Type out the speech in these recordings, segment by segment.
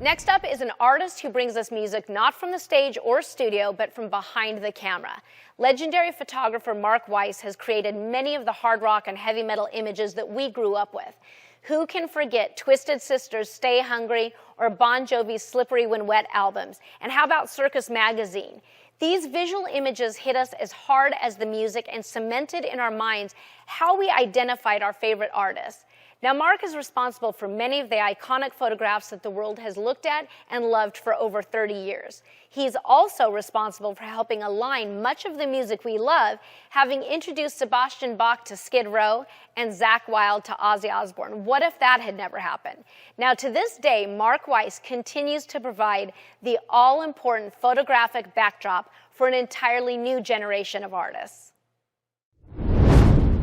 Next up is an artist who brings us music not from the stage or studio, but from behind the camera. Legendary photographer Mark Weiss has created many of the hard rock and heavy metal images that we grew up with. Who can forget Twisted Sister's Stay Hungry or Bon Jovi's Slippery When Wet albums? And how about Circus Magazine? These visual images hit us as hard as the music and cemented in our minds how we identified our favorite artists. Now, Mark is responsible for many of the iconic photographs that the world has looked at and loved for over 30 years. He's also responsible for helping align much of the music we love, having introduced Sebastian Bach to Skid Row and Zakk Wylde to Ozzy Osbourne. What if that had never happened? Now, to this day, Mark Weiss continues to provide the all-important photographic backdrop for an entirely new generation of artists.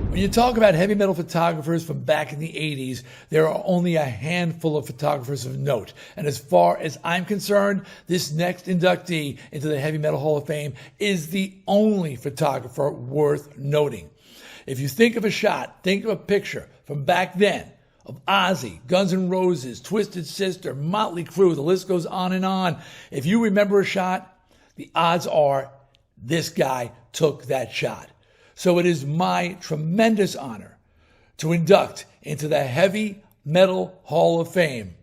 When you talk about heavy metal photographers from back in the 80s, there are only a handful of photographers of note. And as far as I'm concerned, this next inductee into the Heavy Metal Hall of Fame is the only photographer worth noting. If you think of a shot, think of a picture from back then of Ozzy, Guns N' Roses, Twisted Sister, Motley Crue, the list goes on and on. If you remember a shot, the odds are this guy took that shot. So it is my tremendous honor to induct into the Heavy Metal Hall of Fame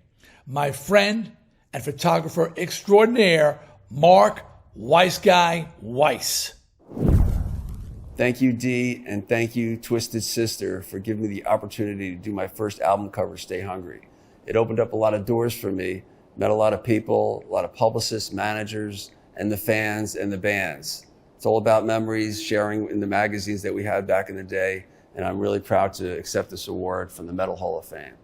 my friend and photographer extraordinaire, Mark WEISSGUY Weiss. Thank you, Dee, and thank you, Twisted Sister, for giving me the opportunity to do my first album cover, Stay Hungry. It opened up a lot of doors for me, met a lot of people, a lot of publicists, managers, and the fans and the bands. It's all about memories, sharing in the magazines that we had back in the day, and I'm really proud to accept this award from the Metal Hall of Fame.